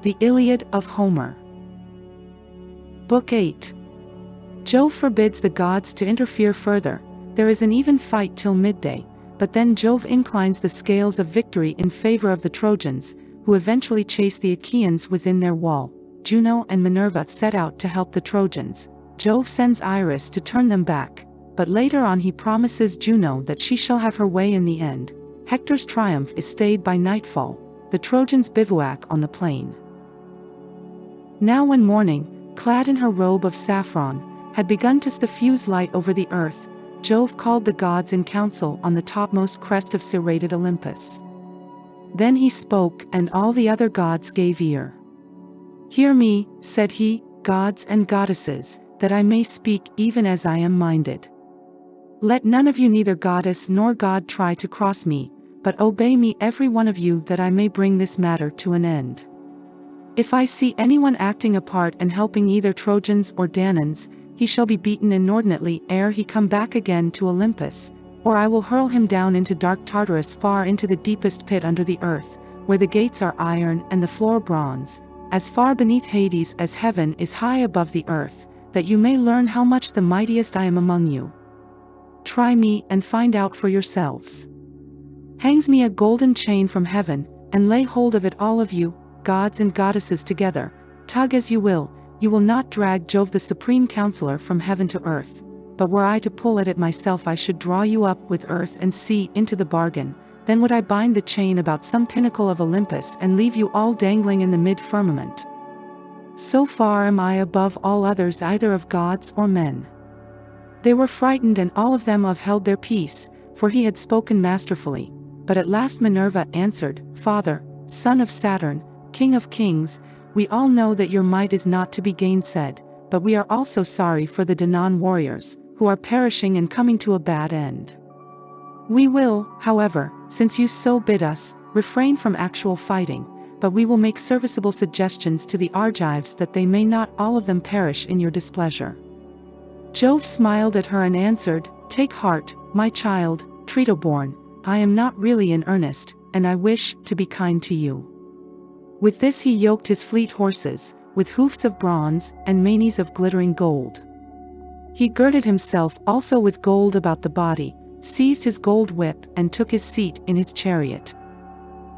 The Iliad of Homer. Book 8. Jove forbids the gods to interfere further. There is an even fight till midday, but then Jove inclines the scales of victory in favor of the Trojans, who eventually chase the Achaeans within their wall. Juno and Minerva set out to help the Trojans. Jove sends Iris to turn them back, but later on he promises Juno that she shall have her way in the end. Hector's triumph is stayed by nightfall. The Trojans bivouac on the plain. Now when morning, clad in her robe of saffron, had begun to suffuse light over the earth, Jove called the gods in council on the topmost crest of serrated Olympus. Then he spoke, and all the other gods gave ear. "Hear me," said he, "gods and goddesses, that I may speak even as I am minded. Let none of you, neither goddess nor god, try to cross me, but obey me every one of you, that I may bring this matter to an end. If I see anyone acting a part and helping either Trojans or Danaans, he shall be beaten inordinately ere he come back again to Olympus, or I will hurl him down into dark Tartarus, far into the deepest pit under the earth, where the gates are iron and the floor bronze, as far beneath Hades as heaven is high above the earth, that you may learn how much the mightiest I am among you. Try me and find out for yourselves. Hangs me a golden chain from heaven, and lay hold of it, all of you, gods and goddesses together. Tug as you will not drag Jove the supreme counselor from heaven to earth, but were I to pull at it myself, I should draw you up with earth and sea into the bargain. Then would I bind the chain about some pinnacle of Olympus and leave you all dangling in the mid-firmament. So far am I above all others, either of gods or men." They were frightened, and all of them held their peace, for he had spoken masterfully. But at last Minerva answered, "Father, son of Saturn, king of kings, we all know that your might is not to be gainsaid, but we are also sorry for the Danaan warriors, who are perishing and coming to a bad end. We will, however, since you so bid us, refrain from actual fighting, but we will make serviceable suggestions to the Argives, that they may not all of them perish in your displeasure." Jove smiled at her and answered, "Take heart, my child, Trito-born, I am not really in earnest, and I wish to be kind to you." With this he yoked his fleet horses, with hoofs of bronze, and manes of glittering gold. He girded himself also with gold about the body, seized his gold whip, and took his seat in his chariot.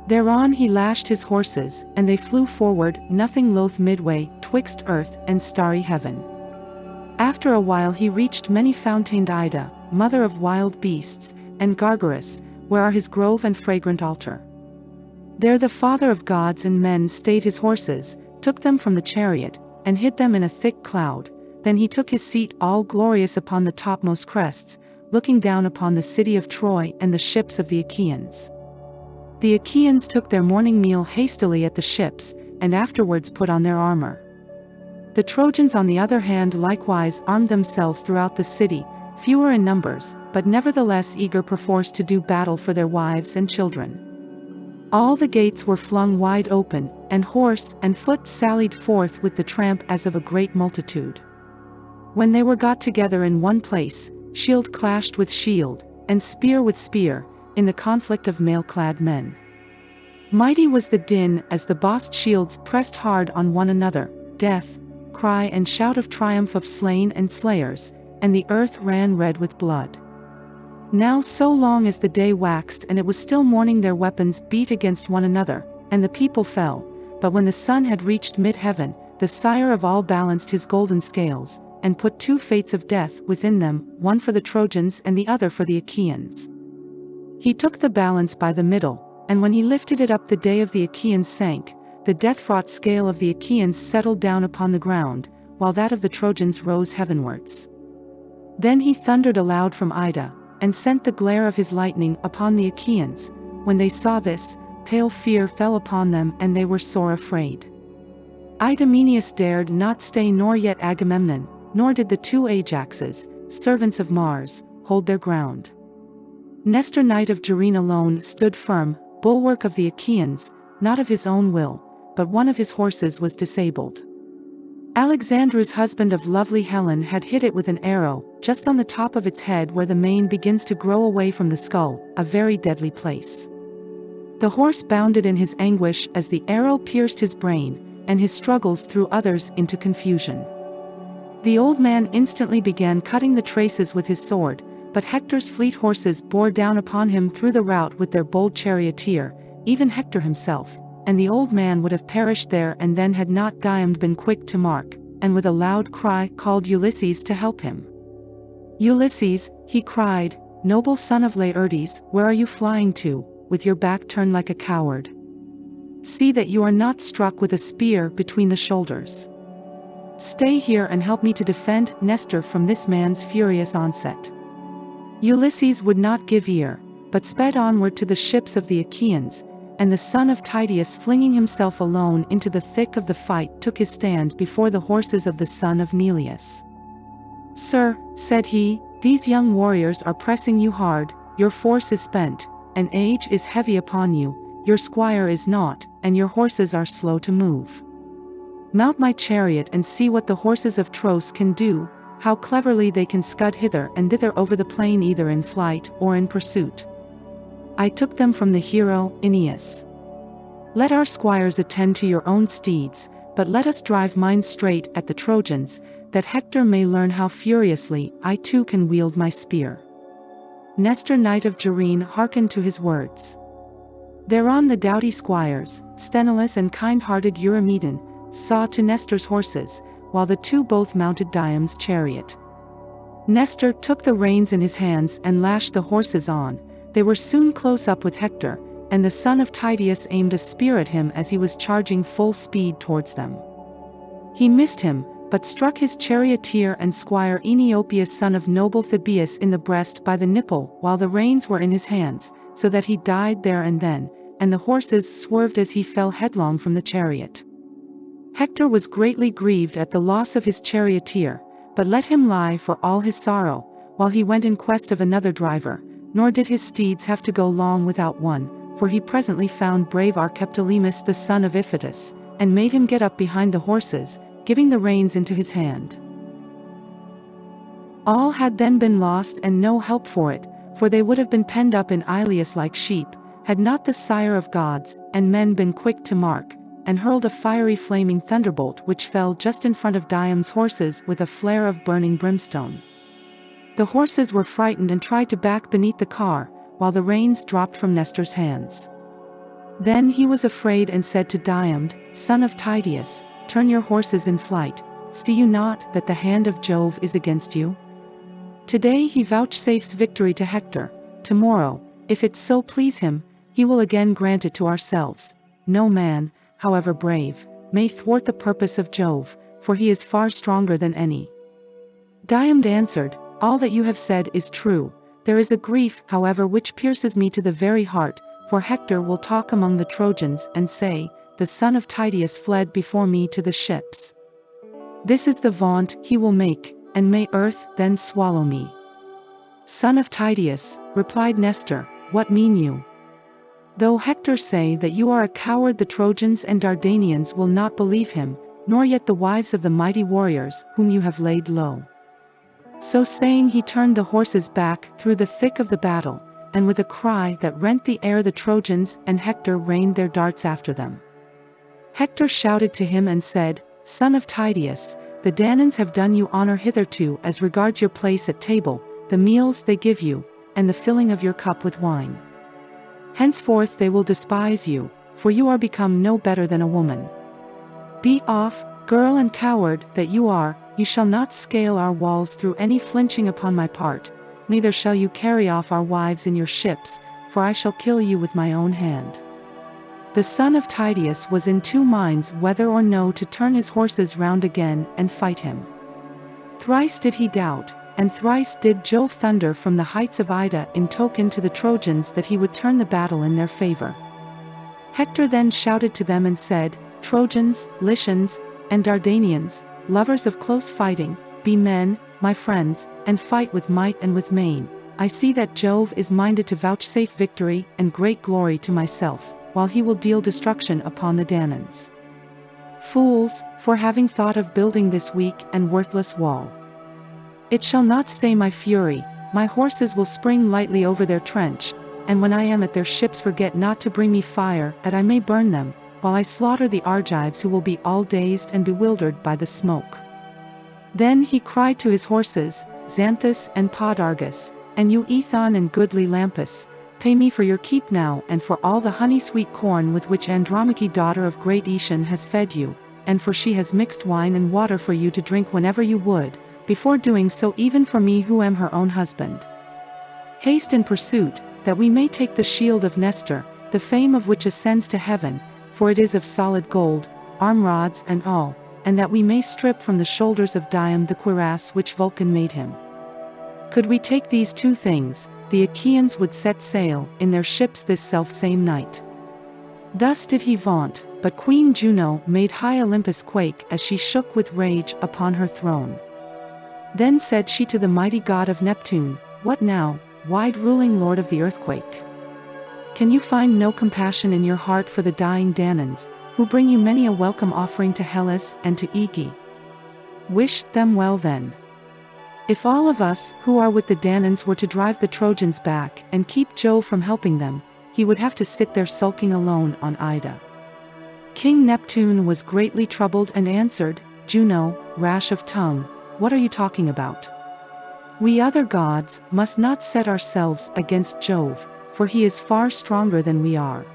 Thereon he lashed his horses, and they flew forward, nothing loath, midway, twixt earth and starry heaven. After a while he reached many-fountained Ida, mother of wild beasts, and Gargarus, where are his grove and fragrant altar. There the father of gods and men stayed his horses, took them from the chariot, and hid them in a thick cloud. Then he took his seat all glorious upon the topmost crests, looking down upon the city of Troy and the ships of the Achaeans. The Achaeans took their morning meal hastily at the ships, and afterwards put on their armor. The Trojans on the other hand likewise armed themselves throughout the city, fewer in numbers, but nevertheless eager perforce to do battle for their wives and children. All the gates were flung wide open, and horse and foot sallied forth with the tramp as of a great multitude. When they were got together in one place, shield clashed with shield, and spear with spear, in the conflict of mail-clad men. Mighty was the din as the bossed shields pressed hard on one another, death, cry and shout of triumph of slain and slayers, and the earth ran red with blood. Now so long as the day waxed and it was still morning, their weapons beat against one another, and the people fell. But when the sun had reached mid-heaven, the sire of all balanced his golden scales, and put two fates of death within them, one for the Trojans and the other for the Achaeans. He took the balance by the middle, and when he lifted it up, the day of the Achaeans sank, the death-fraught scale of the Achaeans settled down upon the ground, while that of the Trojans rose heavenwards. Then he thundered aloud from Ida, and sent the glare of his lightning upon the Achaeans. When they saw this, pale fear fell upon them, and they were sore afraid. Idomeneus dared not stay, nor yet Agamemnon, nor did the two Ajaxes, servants of Mars, hold their ground. Nestor, knight of Gerene, alone stood firm, bulwark of the Achaeans, not of his own will, but one of his horses was disabled. Alexandru's husband of lovely Helen had hit it with an arrow, just on the top of its head where the mane begins to grow away from the skull, a very deadly place. The horse bounded in his anguish as the arrow pierced his brain, and his struggles threw others into confusion. The old man instantly began cutting the traces with his sword, but Hector's fleet horses bore down upon him through the rout with their bold charioteer, even Hector himself, and the old man would have perished there and then had not Diomed been quick to mark, and with a loud cry called Ulysses to help him. "Ulysses," he cried, "noble son of Laertes, where are you flying to, with your back turned like a coward? See that you are not struck with a spear between the shoulders. Stay here and help me to defend Nestor from this man's furious onset." Ulysses would not give ear, but sped onward to the ships of the Achaeans, and the son of Tydeus, flinging himself alone into the thick of the fight, took his stand before the horses of the son of Neleus. "Sir," said he, "these young warriors are pressing you hard, your force is spent, and age is heavy upon you, your squire is not, and your horses are slow to move. Mount my chariot and see what the horses of Tros can do, how cleverly they can scud hither and thither over the plain either in flight or in pursuit. I took them from the hero Aeneas. Let our squires attend to your own steeds, but let us drive mine straight at the Trojans, that Hector may learn how furiously I too can wield my spear." Nestor, knight of Gerene, hearkened to his words. Thereon the doughty squires, Sthenelus and kind-hearted Eurymedon, saw to Nestor's horses, while the two both mounted Diomed's chariot. Nestor took the reins in his hands and lashed the horses on. They were soon close up with Hector, and the son of Tydeus aimed a spear at him as he was charging full speed towards them. He missed him, but struck his charioteer and squire Aenopius son of noble Thebeus in the breast by the nipple while the reins were in his hands, so that he died there and then, and the horses swerved as he fell headlong from the chariot. Hector was greatly grieved at the loss of his charioteer, but let him lie for all his sorrow, while he went in quest of another driver, nor did his steeds have to go long without one, for he presently found brave Archeptolemus the son of Iphitus, and made him get up behind the horses, giving the reins into his hand. All had then been lost and no help for it, for they would have been penned up in Ilias like sheep, had not the sire of gods and men been quick to mark, and hurled a fiery flaming thunderbolt which fell just in front of Diomed's horses with a flare of burning brimstone. The horses were frightened and tried to back beneath the car, while the reins dropped from Nestor's hands. Then he was afraid and said to Diomed, "Son of Tydeus, turn your horses in flight, see you not that the hand of Jove is against you? Today he vouchsafes victory to Hector, tomorrow, if it so please him, he will again grant it to ourselves. No man, however brave, may thwart the purpose of Jove, for he is far stronger than any." Diomed answered, "All that you have said is true. There is a grief, however, which pierces me to the very heart, for Hector will talk among the Trojans and say, 'The son of Tydeus fled before me to the ships.' This is the vaunt he will make, and may earth then swallow me." "Son of Tydeus," replied Nestor, "what mean you? Though Hector say that you are a coward, the Trojans and Dardanians will not believe him, nor yet the wives of the mighty warriors whom you have laid low." So saying, he turned the horses back through the thick of the battle, and with a cry that rent the air the Trojans and Hector rained their darts after them. Hector shouted to him and said, "Son of Tydeus, the Danaans have done you honor hitherto as regards your place at table, the meals they give you, and the filling of your cup with wine. Henceforth they will despise you, for you are become no better than a woman. Be off, girl and coward that you are, you shall not scale our walls through any flinching upon my part, neither shall you carry off our wives in your ships, for I shall kill you with my own hand." The son of Tydeus was in two minds whether or no to turn his horses round again and fight him. Thrice did he doubt, and thrice did Jove thunder from the heights of Ida in token to the Trojans that he would turn the battle in their favor. Hector then shouted to them and said, "Trojans, Lycians, and Dardanians, lovers of close fighting, be men, my friends, and fight with might and with main. I see that Jove is minded to vouchsafe victory and great glory to myself, while he will deal destruction upon the Danaans. Fools, for having thought of building this weak and worthless wall. It shall not stay my fury, my horses will spring lightly over their trench, and when I am at their ships forget not to bring me fire that I may burn them, while I slaughter the Argives who will be all dazed and bewildered by the smoke." Then he cried to his horses, Xanthus and Podargus, "And you Ethon and goodly Lampus, pay me for your keep now and for all the honey-sweet corn with which Andromache daughter of great Aetion has fed you, and for she has mixed wine and water for you to drink whenever you would, before doing so even for me who am her own husband. Haste in pursuit, that we may take the shield of Nestor, the fame of which ascends to heaven, for it is of solid gold, arm rods and all, and that we may strip from the shoulders of Dium the cuirass which Vulcan made him. Could we take these two things, the Achaeans would set sail in their ships this self-same night." Thus did he vaunt, but Queen Juno made high Olympus quake as she shook with rage upon her throne. Then said she to the mighty god of Neptune, "What now, wide-ruling lord of the earthquake? Can you find no compassion in your heart for the dying Danaans, who bring you many a welcome offering to Hellas and to Aegae? Wish them well then. If all of us who are with the Danaans were to drive the Trojans back and keep Jove from helping them, he would have to sit there sulking alone on Ida." King Neptune was greatly troubled and answered, "Juno, rash of tongue, what are you talking about? We other gods must not set ourselves against Jove, for he is far stronger than we are."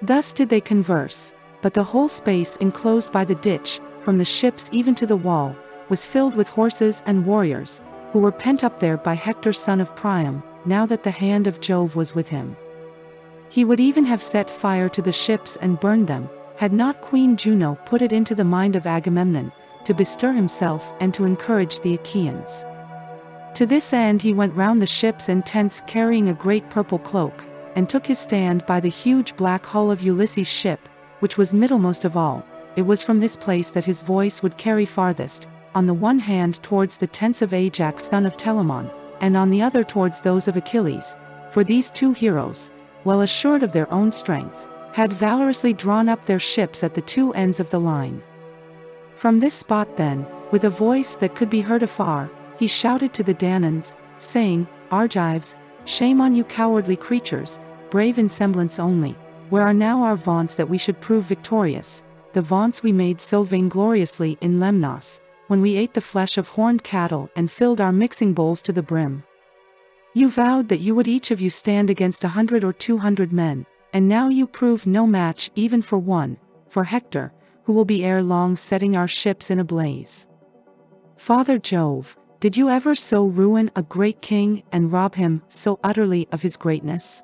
Thus did they converse, but the whole space enclosed by the ditch, from the ships even to the wall, was filled with horses and warriors, who were pent up there by Hector son of Priam, now that the hand of Jove was with him. He would even have set fire to the ships and burned them, had not Queen Juno put it into the mind of Agamemnon, to bestir himself and to encourage the Achaeans. To this end he went round the ships and tents carrying a great purple cloak, and took his stand by the huge black hull of Ulysses' ship, which was middlemost of all. It was from this place that his voice would carry farthest, on the one hand towards the tents of Ajax son of Telamon, and on the other towards those of Achilles, for these two heroes, well assured of their own strength, had valorously drawn up their ships at the two ends of the line. From this spot then, with a voice that could be heard afar, he shouted to the Danaans, saying, "Argives, shame on you cowardly creatures, brave in semblance only, where are now our vaunts that we should prove victorious, the vaunts we made so vaingloriously in Lemnos, when we ate the flesh of horned cattle and filled our mixing bowls to the brim? You vowed that you would each of you stand against 100 or 200 men, and now you prove no match even for one, for Hector, who will be ere long setting our ships in a blaze. Father Jove, did you ever so ruin a great king and rob him so utterly of his greatness?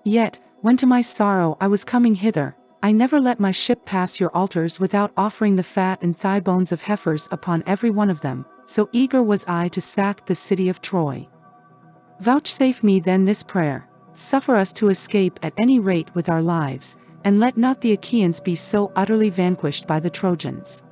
Yet, when to my sorrow I was coming hither, I never let my ship pass your altars without offering the fat and thigh bones of heifers upon every one of them, so eager was I to sack the city of Troy. Vouchsafe me then this prayer, suffer us to escape at any rate with our lives, and let not the Achaeans be so utterly vanquished by the Trojans."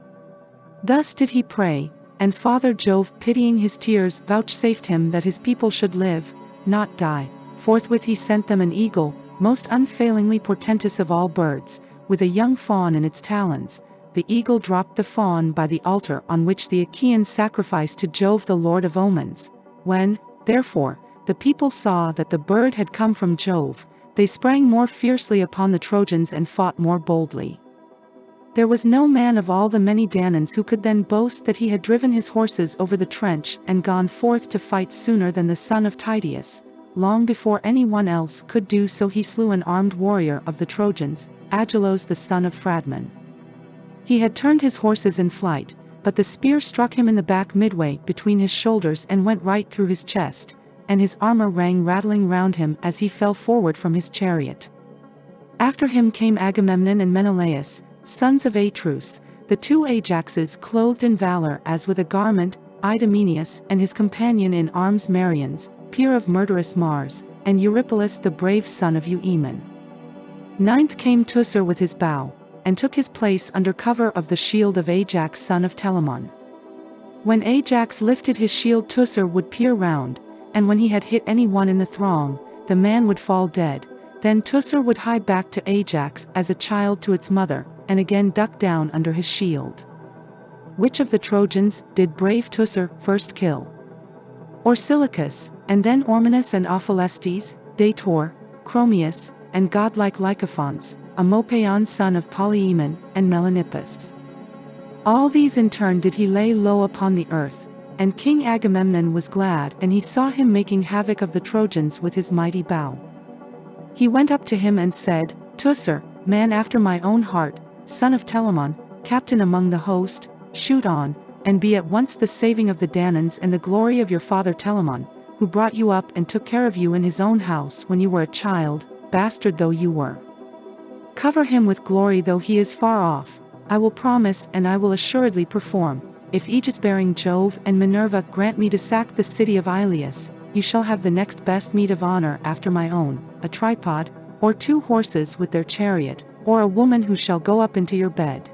Thus did he pray, and Father Jove, pitying his tears, vouchsafed him that his people should live, not die. Forthwith he sent them an eagle, most unfailingly portentous of all birds, with a young fawn in its talons. The eagle dropped the fawn by the altar on which the Achaeans sacrificed to Jove the Lord of Omens. When, therefore, the people saw that the bird had come from Jove, they sprang more fiercely upon the Trojans and fought more boldly. There was no man of all the many Danaans who could then boast that he had driven his horses over the trench and gone forth to fight sooner than the son of Tydeus. Long before anyone else could do so he slew an armed warrior of the Trojans, Agelaus the son of Phradmon. He had turned his horses in flight, but the spear struck him in the back midway between his shoulders and went right through his chest, and his armor rang rattling round him as he fell forward from his chariot. After him came Agamemnon and Menelaus, sons of Atreus, the two Ajaxes clothed in valor as with a garment, Idomeneus and his companion in arms Meriones, peer of murderous Mars, and Eurypylus the brave son of Euaemon. Ninth came Teucer with his bow, and took his place under cover of the shield of Ajax son of Telamon. When Ajax lifted his shield Teucer would peer round, and when he had hit any one in the throng, the man would fall dead. Then Teucer would hie back to Ajax as a child to its mother, and again duck down under his shield. Which of the Trojans did brave Teucer first kill? Orsilochus, and then Ormenus and Ophelestes, Dator, Chromius, and godlike Lycophontes, Amopaon son of Polyaemon, and Melanippus. All these in turn did he lay low upon the earth, and King Agamemnon was glad, and he saw him making havoc of the Trojans with his mighty bow. He went up to him and said, Teucer, man after my own heart, son of Telamon, captain among the host, shoot on, and be at once the saving of the Danaans and the glory of your father Telamon, who brought you up and took care of you in his own house when you were a child, bastard though you were. Cover him with glory though he is far off. I will promise and I will assuredly perform. If aegis-bearing Jove and Minerva grant me to sack the city of Iliad, you shall have the next best meed of honor after my own, a tripod, or 2 horses with their chariot, or a woman who shall go up into your bed.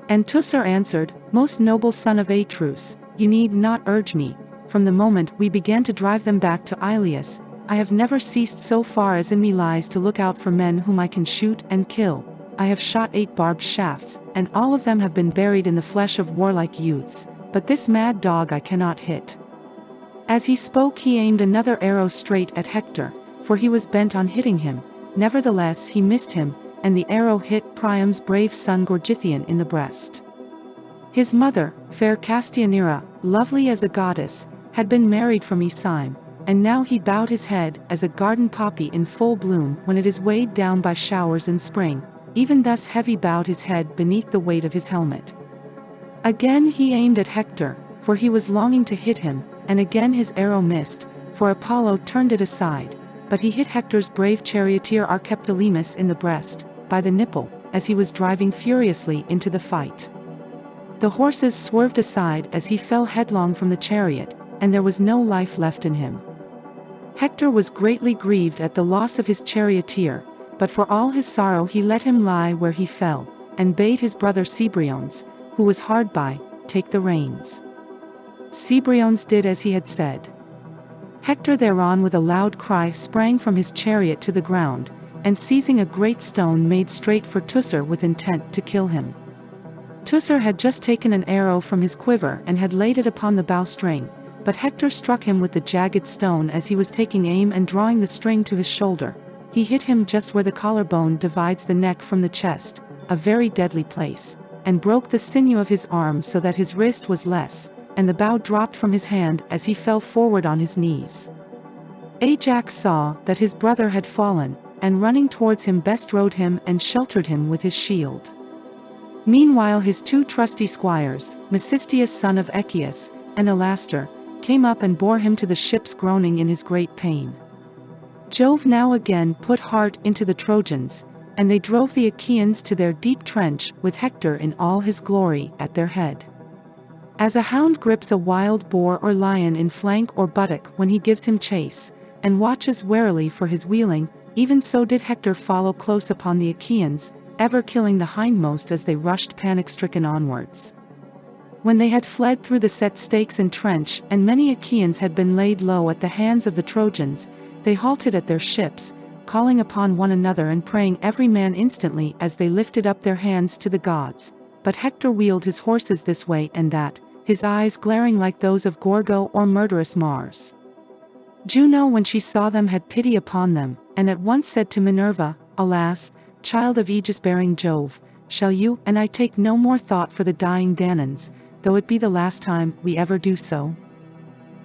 And Teucer answered, Most noble son of Atreus, you need not urge me. From the moment we began to drive them back to Iliad, I have never ceased so far as in me lies to look out for men whom I can shoot and kill. I have shot 8 barbed shafts, and all of them have been buried in the flesh of warlike youths, but this mad dog I cannot hit. As he spoke he aimed another arrow straight at Hector, for he was bent on hitting him. Nevertheless he missed him, and the arrow hit Priam's brave son Gorgythion in the breast. His mother, fair Castianira, lovely as a goddess, had been married from Mycenaean, and now he bowed his head as a garden poppy in full bloom when it is weighed down by showers in spring. Even thus heavy bowed his head beneath the weight of his helmet. Again he aimed at Hector, for he was longing to hit him, and again his arrow missed, for Apollo turned it aside, but he hit Hector's brave charioteer Archeptolemus in the breast, by the nipple, as he was driving furiously into the fight. The horses swerved aside as he fell headlong from the chariot, and there was no life left in him. Hector was greatly grieved at the loss of his charioteer, but for all his sorrow he let him lie where he fell, and bade his brother Cebriones, who was hard by, take the reins. Cebriones did as he had said. Hector thereon with a loud cry sprang from his chariot to the ground, and seizing a great stone made straight for Teucer with intent to kill him. Teucer had just taken an arrow from his quiver and had laid it upon the bowstring, but Hector struck him with the jagged stone as he was taking aim and drawing the string to his shoulder. He hit him just where the collarbone divides the neck from the chest, a very deadly place, and broke the sinew of his arm so that his wrist was less, and the bow dropped from his hand as he fell forward on his knees. Ajax saw that his brother had fallen, and running towards him bestrode him and sheltered him with his shield. Meanwhile his 2 trusty squires, Mecisteus son of Achilles, and Alastor, came up and bore him to the ships groaning in his great pain. Jove now again put heart into the Trojans, and they drove the Achaeans to their deep trench with Hector in all his glory at their head. As a hound grips a wild boar or lion in flank or buttock when he gives him chase, and watches warily for his wheeling, even so did Hector follow close upon the Achaeans, ever killing the hindmost as they rushed panic-stricken onwards. When they had fled through the set stakes and trench, and many Achaeans had been laid low at the hands of the Trojans, they halted at their ships, calling upon one another and praying every man instantly as they lifted up their hands to the gods. But Hector wheeled his horses this way and that, his eyes glaring like those of Gorgo or murderous Mars. Juno when she saw them had pity upon them, and at once said to Minerva, Alas, child of aegis-bearing Jove, shall you and I take no more thought for the dying Danaans, though it be the last time we ever do so?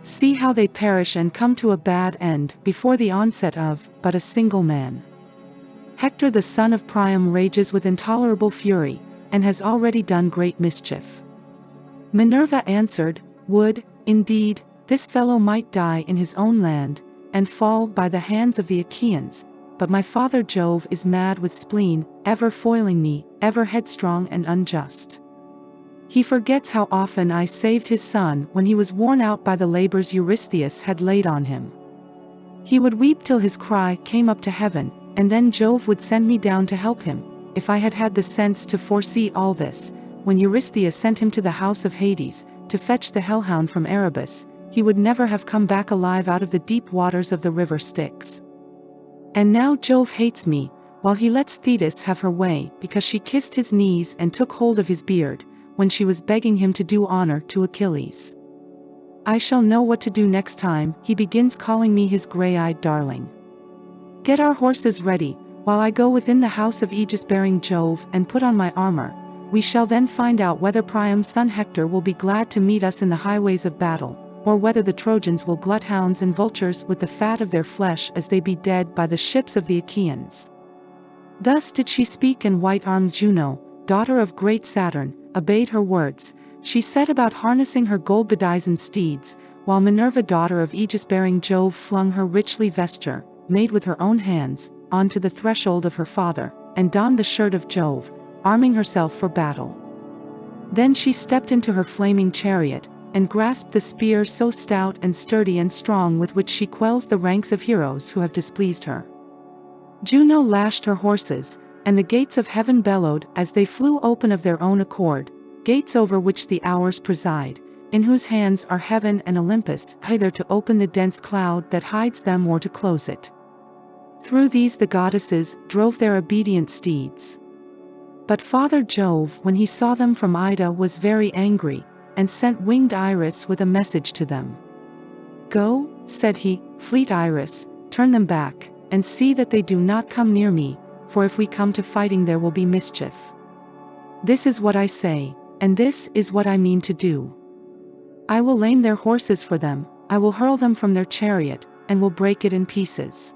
See how they perish and come to a bad end before the onset of but a single man. Hector the son of Priam rages with intolerable fury, and has already done great mischief. Minerva answered, Would, indeed, this fellow might die in his own land, and fall by the hands of the Achaeans, but my father Jove is mad with spleen, ever foiling me, ever headstrong and unjust. He forgets how often I saved his son when he was worn out by the labors Eurystheus had laid on him. He would weep till his cry came up to heaven, and then Jove would send me down to help him. If I had had the sense to foresee all this, when Eurystheus sent him to the house of Hades, to fetch the hellhound from Erebus, he would never have come back alive out of the deep waters of the river Styx. And now Jove hates me, while he lets Thetis have her way, because she kissed his knees and took hold of his beard, when she was begging him to do honor to Achilles. I shall know what to do next time he begins calling me his gray-eyed darling. Get our horses ready, while I go within the house of Aegis-bearing Jove and put on my armor. We shall then find out whether Priam's son Hector will be glad to meet us in the highways of battle, or whether the Trojans will glut hounds and vultures with the fat of their flesh as they be dead by the ships of the Achaeans." Thus did she speak, and white-armed Juno, daughter of great Saturn, obeyed her words. She set about harnessing her gold-bedizened steeds, while Minerva, daughter of Aegis-bearing Jove, flung her richly vesture, made with her own hands, onto the threshold of her father, and donned the shirt of Jove, arming herself for battle. Then she stepped into her flaming chariot, and grasped the spear so stout and sturdy and strong with which she quells the ranks of heroes who have displeased her. Juno lashed her horses, and the gates of heaven bellowed as they flew open of their own accord, gates over which the Hours preside, in whose hands are heaven and Olympus, either to open the dense cloud that hides them or to close it. Through these the goddesses drove their obedient steeds. But Father Jove, when he saw them from Ida, was very angry, and sent winged Iris with a message to them. "Go," said he, "fleet Iris, turn them back, and see that they do not come near me, for if we come to fighting there will be mischief. This is what I say, and this is what I mean to do. I will lame their horses for them, I will hurl them from their chariot, and will break it in pieces.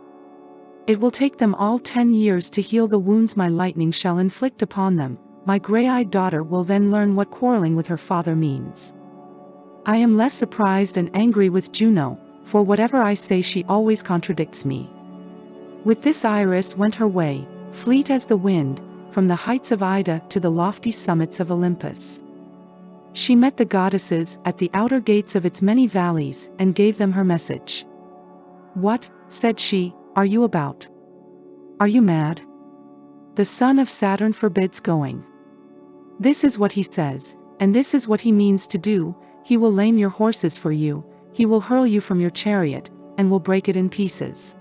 It will take them all 10 years to heal the wounds my lightning shall inflict upon them. My gray-eyed daughter will then learn what quarreling with her father means. I am less surprised and angry with Juno, for whatever I say she always contradicts me." With this Iris went her way, fleet as the wind, from the heights of Ida to the lofty summits of Olympus. She met the goddesses at the outer gates of its many valleys, and gave them her message. "What," said she, "are you about? Are you mad? The son of Saturn forbids going. This is what he says, and this is what he means to do. He will lame your horses for you, he will hurl you from your chariot, and will break it in pieces.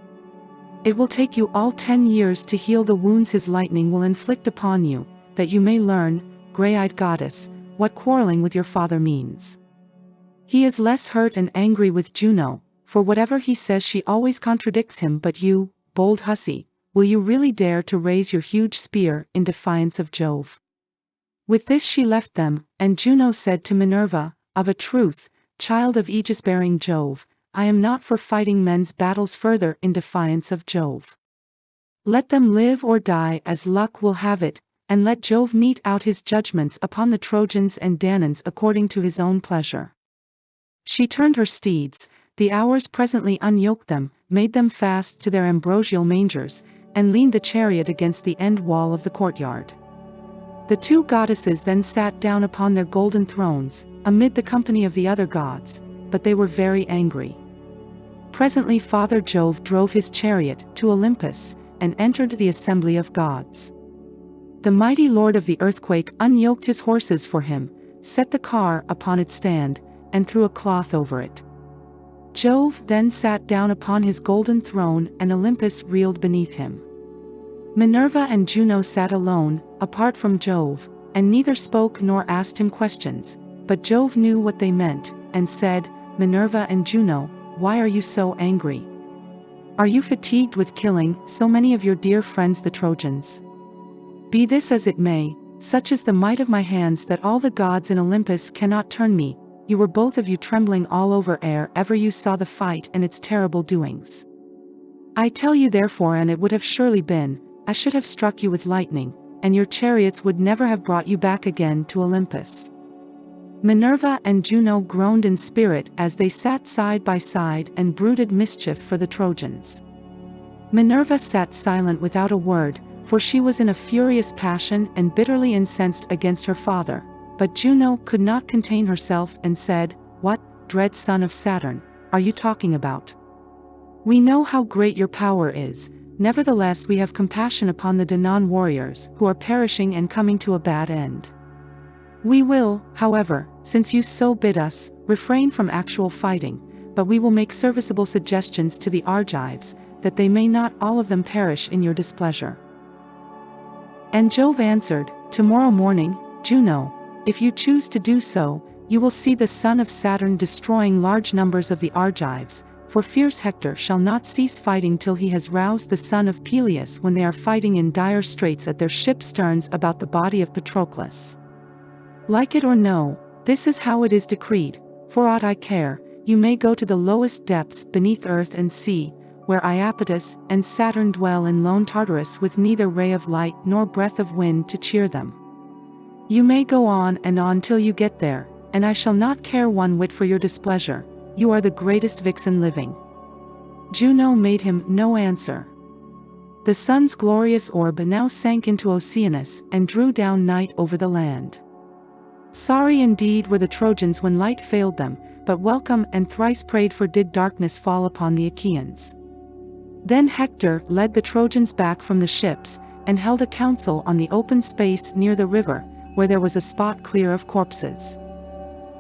It will take you all 10 years to heal the wounds his lightning will inflict upon you, that you may learn, gray-eyed goddess, what quarreling with your father means." He is less hurt and angry with Juno, for whatever he says she always contradicts him. "But you, bold hussy, will you really dare to raise your huge spear in defiance of Jove?" With this she left them, and Juno said to Minerva, "Of a truth, child of Aegis-bearing Jove, I am not for fighting men's battles further in defiance of Jove. Let them live or die as luck will have it, and let Jove mete out his judgments upon the Trojans and Danaans according to his own pleasure." She turned her steeds, the Hours presently unyoked them, made them fast to their ambrosial mangers, and leaned the chariot against the end wall of the courtyard. The two goddesses then sat down upon their golden thrones, amid the company of the other gods, but they were very angry. Presently Father Jove drove his chariot to Olympus, and entered the assembly of gods. The mighty lord of the earthquake unyoked his horses for him, set the car upon its stand, and threw a cloth over it. Jove then sat down upon his golden throne, and Olympus reeled beneath him. Minerva and Juno sat alone, apart from Jove, and neither spoke nor asked him questions, but Jove knew what they meant, and said, "Minerva and Juno, why are you so angry? Are you fatigued with killing so many of your dear friends the Trojans? Be this as it may, such is the might of my hands that all the gods in Olympus cannot turn me. You were both of you trembling all over ere ever you saw the fight and its terrible doings. I tell you therefore, and it would have surely been, I should have struck you with lightning, and your chariots would never have brought you back again to Olympus." Minerva and Juno groaned in spirit as they sat side by side and brooded mischief for the Trojans. Minerva sat silent without a word, for she was in a furious passion and bitterly incensed against her father, but Juno could not contain herself and said, "What, dread son of Saturn, are you talking about? We know how great your power is, nevertheless we have compassion upon the Danaan warriors who are perishing and coming to a bad end. We will, however, since you so bid us, refrain from actual fighting, but we will make serviceable suggestions to the Argives, that they may not all of them perish in your displeasure." And Jove answered, "Tomorrow morning, Juno, if you choose to do so, you will see the son of Saturn destroying large numbers of the Argives, for fierce Hector shall not cease fighting till he has roused the son of Peleus when they are fighting in dire straits at their ship's sterns about the body of Patroclus. Like it or no, this is how it is decreed. For aught I care, you may go to the lowest depths beneath earth and sea, where Iapetus and Saturn dwell in lone Tartarus with neither ray of light nor breath of wind to cheer them. You may go on and on till you get there, and I shall not care one whit for your displeasure. You are the greatest vixen living." Juno made him no answer. The sun's glorious orb now sank into Oceanus and drew down night over the land. Sorry indeed were the Trojans when light failed them, but welcome and thrice prayed for did darkness fall upon the Achaeans. Then Hector led the Trojans back from the ships, and held a council on the open space near the river, where there was a spot clear of corpses.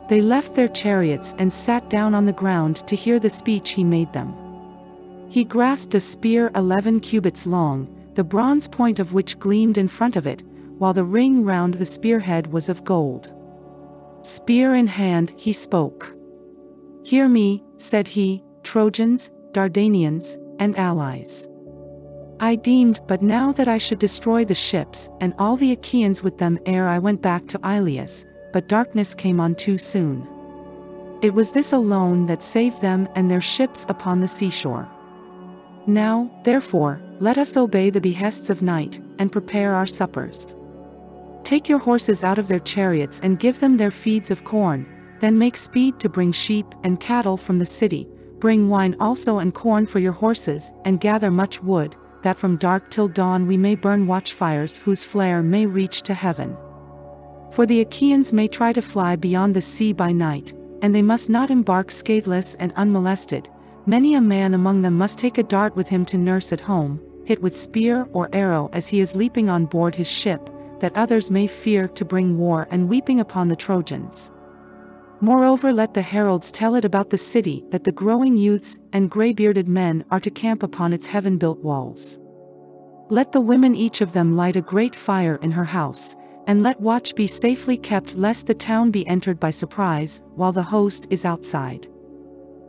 They left their chariots and sat down on the ground to hear the speech he made them. He grasped a spear 11 cubits long, the bronze point of which gleamed in front of it, while the ring round the spearhead was of gold. Spear in hand, he spoke. "Hear me," said he, "Trojans, Dardanians, and allies. I deemed but now that I should destroy the ships and all the Achaeans with them ere I went back to Iliad, but darkness came on too soon. It was this alone that saved them and their ships upon the seashore. Now, therefore, let us obey the behests of night, and prepare our suppers. Take your horses out of their chariots and give them their feeds of corn, then make speed to bring sheep and cattle from the city, bring wine also and corn for your horses, and gather much wood, that from dark till dawn we may burn watchfires whose flare may reach to heaven. For the Achaeans may try to fly beyond the sea by night, and they must not embark scatheless and unmolested. Many a man among them must take a dart with him to nurse at home, hit with spear or arrow as he is leaping on board his ship, that others may fear to bring war and weeping upon the Trojans. Moreover, let the heralds tell it about the city that the growing youths and grey-bearded men are to camp upon its heaven-built walls. Let the women each of them light a great fire in her house, and let watch be safely kept lest the town be entered by surprise, while the host is outside.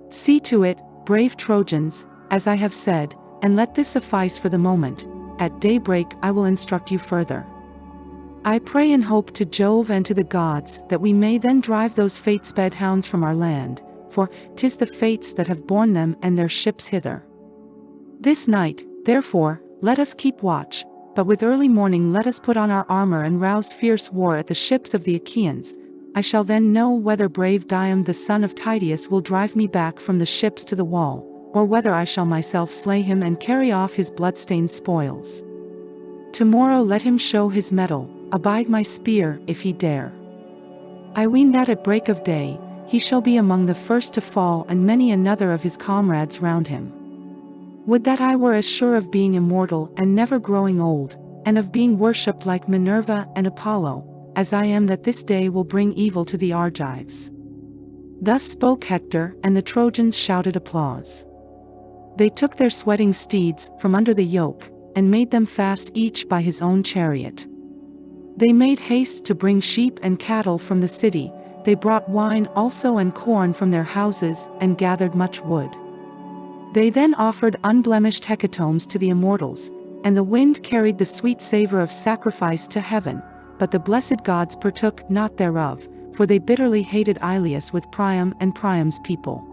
See to it, brave Trojans, as I have said, and let this suffice for the moment. At daybreak I will instruct you further. I pray and hope to Jove and to the gods that we may then drive those fate-sped hounds from our land, for 'tis the fates that have borne them and their ships hither. This night, therefore, let us keep watch, but with early morning let us put on our armor and rouse fierce war at the ships of the Achaeans. I shall then know whether brave Dium the son of Tydeus will drive me back from the ships to the wall, or whether I shall myself slay him and carry off his blood-stained spoils. Tomorrow let him show his mettle, abide my spear if he dare. I ween that at break of day, he shall be among the first to fall and many another of his comrades round him. Would that I were as sure of being immortal and never growing old, and of being worshipped like Minerva and Apollo, as I am that this day will bring evil to the Argives." Thus spoke Hector, and the Trojans shouted applause. They took their sweating steeds from under the yoke, and made them fast each by his own chariot. They made haste to bring sheep and cattle from the city, they brought wine also and corn from their houses, and gathered much wood. They then offered unblemished hecatombs to the immortals, and the wind carried the sweet savor of sacrifice to heaven, but the blessed gods partook not thereof, for they bitterly hated Ilias with Priam and Priam's people.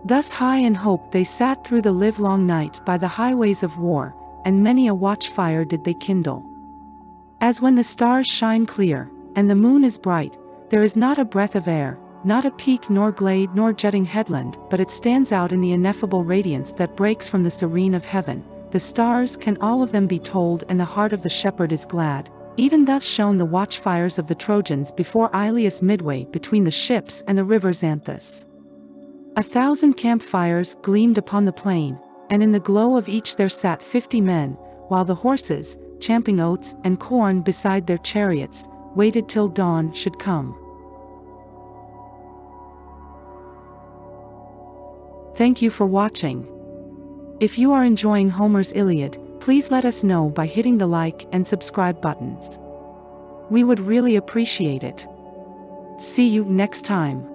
Thus high in hope they sat through the livelong night by the highways of war, and many a watchfire did they kindle. As when the stars shine clear, and the moon is bright, there is not a breath of air, not a peak nor glade nor jutting headland, but it stands out in the ineffable radiance that breaks from the serene of heaven. The stars can all of them be told, and the heart of the shepherd is glad. Even thus shone the watchfires of the Trojans before Ilias midway between the ships and the river Xanthus. 1,000 campfires gleamed upon the plain, and in the glow of each there sat 50 men, while the horses, champing oats and corn beside their chariots, waited till dawn should come. Thank you for watching. If you are enjoying Homer's Iliad, please let us know by hitting the like and subscribe buttons. We would really appreciate it. See you next time.